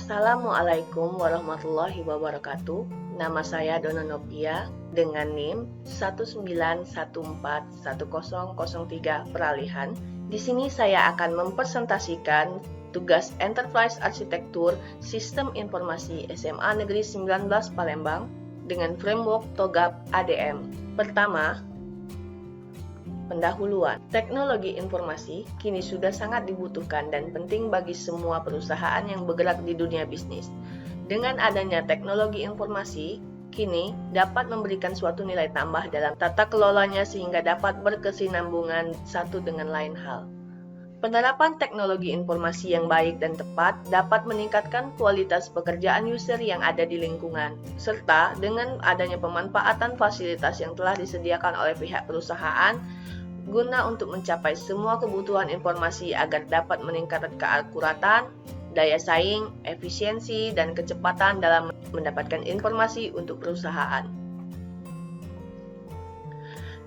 Assalamualaikum warahmatullahi wabarakatuh. Nama saya Dona Novia dengan NIM 1914103 peralihan. Di sini saya akan mempresentasikan tugas Enterprise Arsitektur Sistem Informasi SMA Negeri 19 Palembang dengan framework TOGAP ADM. Pertama, pendahuluan. Teknologi informasi kini sudah sangat dibutuhkan dan penting bagi semua perusahaan yang bergerak di dunia bisnis. Dengan adanya teknologi informasi, kini dapat memberikan suatu nilai tambah dalam tata kelolanya sehingga dapat berkesinambungan satu dengan lain hal. Penerapan teknologi informasi yang baik dan tepat dapat meningkatkan kualitas pekerjaan user yang ada di lingkungan, serta dengan adanya pemanfaatan fasilitas yang telah disediakan oleh pihak perusahaan guna untuk mencapai semua kebutuhan informasi agar dapat meningkatkan keakuratan, daya saing, efisiensi, dan kecepatan dalam mendapatkan informasi untuk perusahaan.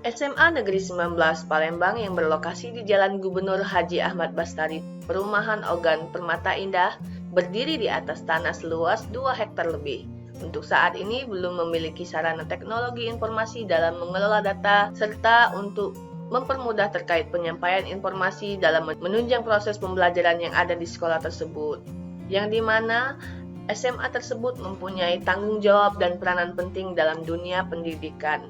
SMA Negeri 19 Palembang yang berlokasi di Jalan Gubernur Haji Ahmad Bastari, Perumahan Ogan Permata Indah, berdiri di atas tanah seluas 2 hektar lebih. Untuk saat ini belum memiliki sarana teknologi informasi dalam mengelola data, serta untuk mempermudah terkait penyampaian informasi dalam menunjang proses pembelajaran yang ada di sekolah tersebut, yang dimana SMA tersebut mempunyai tanggung jawab dan peranan penting dalam dunia pendidikan.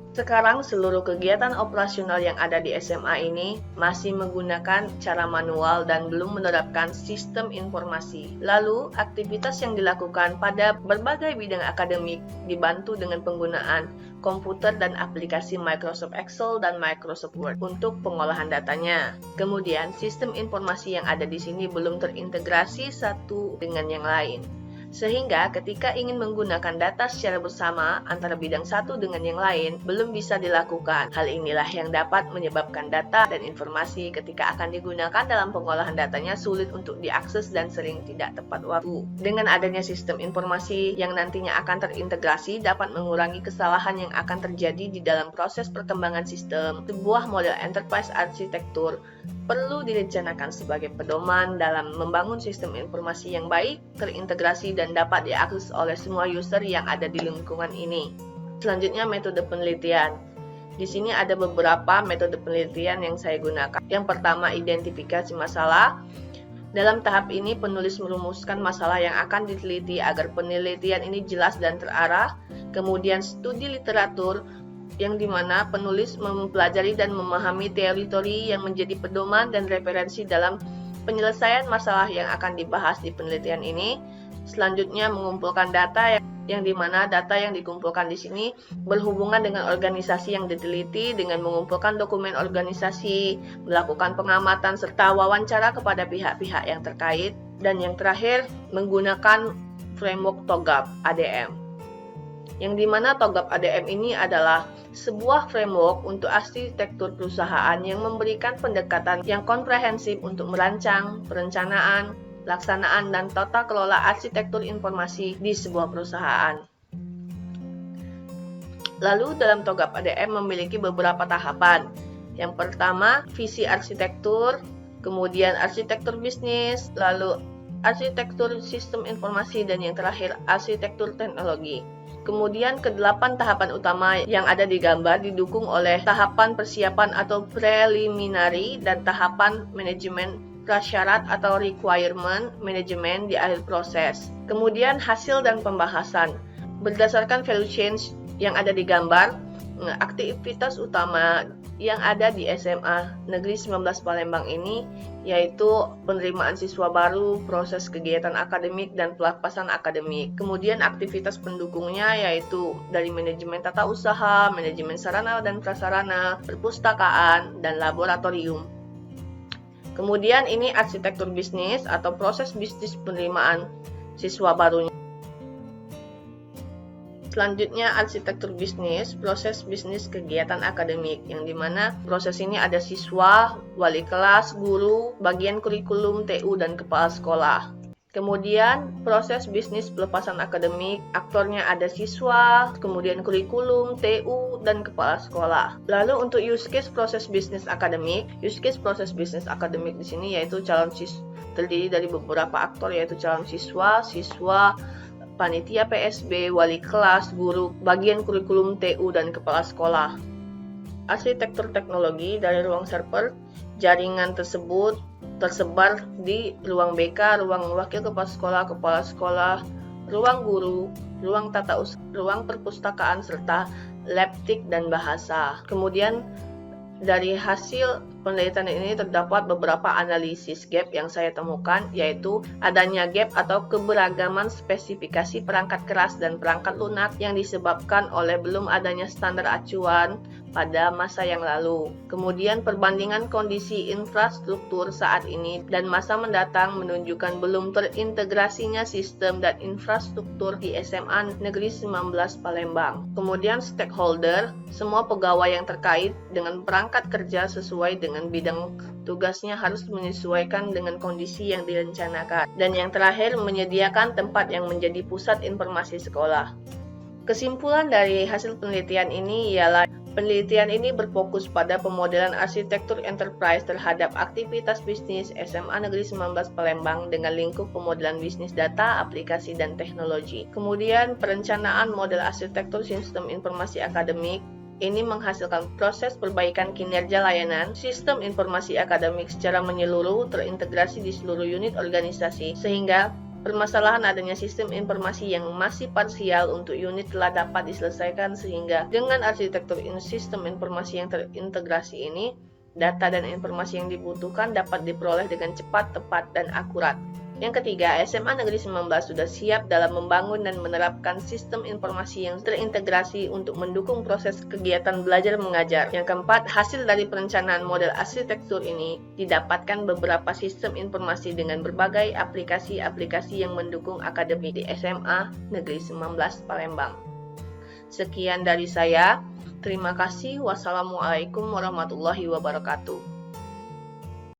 Sekarang seluruh kegiatan operasional yang ada di SMA ini masih menggunakan cara manual dan belum menerapkan sistem informasi. Lalu, aktivitas yang dilakukan pada berbagai bidang akademik dibantu dengan penggunaan komputer dan aplikasi Microsoft Excel dan Microsoft Word untuk pengolahan datanya. Kemudian, sistem informasi yang ada di sini belum terintegrasi satu dengan yang lain. Sehingga ketika ingin menggunakan data secara bersama antara bidang satu dengan yang lain, belum bisa dilakukan. Hal inilah yang dapat menyebabkan data dan informasi ketika akan digunakan dalam pengolahan datanya sulit untuk diakses dan sering tidak tepat waktu. Dengan adanya sistem informasi yang nantinya akan terintegrasi dapat mengurangi kesalahan yang akan terjadi di dalam proses perkembangan sistem. Sebuah model enterprise arsitektur perlu direncanakan sebagai pedoman dalam membangun sistem informasi yang baik, terintegrasi, dan dapat diakses oleh semua user yang ada di lingkungan ini. Selanjutnya, metode penelitian. Di sini ada beberapa metode penelitian yang saya gunakan. Yang pertama, identifikasi masalah. Dalam tahap ini, penulis merumuskan masalah yang akan diteliti agar penelitian ini jelas dan terarah. Kemudian, studi literatur, yang dimana penulis mempelajari dan memahami teori-teori yang menjadi pedoman dan referensi dalam penyelesaian masalah yang akan dibahas di penelitian ini. Selanjutnya mengumpulkan data yang dimana data yang dikumpulkan di sini berhubungan dengan organisasi yang diteliti dengan mengumpulkan dokumen organisasi, melakukan pengamatan serta wawancara kepada pihak-pihak yang terkait, dan yang terakhir menggunakan framework TOGAP ADM. Yang dimana TOGAP ADM ini adalah sebuah framework untuk arsitektur perusahaan yang memberikan pendekatan yang komprehensif untuk merancang, perencanaan, pelaksanaan, dan tata kelola arsitektur informasi di sebuah perusahaan. Lalu dalam TOGAP ADM memiliki beberapa tahapan. Yang pertama, visi arsitektur, kemudian arsitektur bisnis, lalu arsitektur sistem informasi, dan yang terakhir arsitektur teknologi. Kemudian ke-8 tahapan utama yang ada di gambar didukung oleh tahapan persiapan atau preliminary dan tahapan manajemen prasyarat atau requirement manajemen di akhir proses. Kemudian hasil dan pembahasan. Berdasarkan value change yang ada di gambar, aktivitas utama yang ada di SMA Negeri 19 Palembang ini yaitu penerimaan siswa baru, proses kegiatan akademik, dan pelepasan akademik. Kemudian aktivitas pendukungnya yaitu dari manajemen tata usaha, manajemen sarana dan prasarana, perpustakaan, dan laboratorium. Kemudian ini arsitektur bisnis atau proses bisnis penerimaan siswa barunya. Selanjutnya arsitektur bisnis, proses bisnis kegiatan akademik, yang dimana proses ini ada siswa, wali kelas, guru, bagian kurikulum, TU, dan kepala sekolah. Kemudian proses bisnis pelepasan akademik, aktornya ada siswa, kemudian kurikulum, TU, dan kepala sekolah. Lalu untuk use case proses bisnis akademik, di sini yaitu terdiri dari beberapa aktor yaitu calon siswa, panitia PSB, wali kelas, guru, bagian kurikulum TU, dan kepala sekolah. Arsitektur teknologi dari ruang server, jaringan tersebut tersebar di ruang BK, ruang wakil kepala sekolah, ruang guru, ruang tata usaha, ruang perpustakaan, serta lab TIK dan bahasa. Kemudian dari hasil penelitian ini terdapat beberapa analisis gap yang saya temukan, yaitu adanya gap atau keberagaman spesifikasi perangkat keras dan perangkat lunak yang disebabkan oleh belum adanya standar acuan pada masa yang lalu. Kemudian perbandingan kondisi infrastruktur saat ini dan masa mendatang menunjukkan belum terintegrasinya sistem dan infrastruktur di SMA Negeri 19 Palembang. Kemudian stakeholder, semua pegawai yang terkait dengan perangkat kerja sesuai dengan bidang tugasnya harus menyesuaikan dengan kondisi yang direncanakan. Dan yang terakhir, menyediakan tempat yang menjadi pusat informasi sekolah. Kesimpulan dari hasil penelitian ini ialah penelitian ini berfokus pada pemodelan arsitektur enterprise terhadap aktivitas bisnis SMA Negeri 19 Palembang dengan lingkup pemodelan bisnis data, aplikasi, dan teknologi. Kemudian perencanaan model arsitektur sistem informasi akademik ini menghasilkan proses perbaikan kinerja layanan sistem informasi akademik secara menyeluruh terintegrasi di seluruh unit organisasi, sehingga permasalahan adanya sistem informasi yang masih parsial untuk unit telah dapat diselesaikan, sehingga dengan arsitektur sistem informasi yang terintegrasi ini, data dan informasi yang dibutuhkan dapat diperoleh dengan cepat, tepat, dan akurat. Yang ketiga, SMA Negeri 19 sudah siap dalam membangun dan menerapkan sistem informasi yang terintegrasi untuk mendukung proses kegiatan belajar mengajar. Yang keempat, hasil dari perencanaan model arsitektur ini didapatkan beberapa sistem informasi dengan berbagai aplikasi-aplikasi yang mendukung akademik di SMA Negeri 19 Palembang. Sekian dari saya. Terima kasih. Wassalamualaikum warahmatullahi wabarakatuh.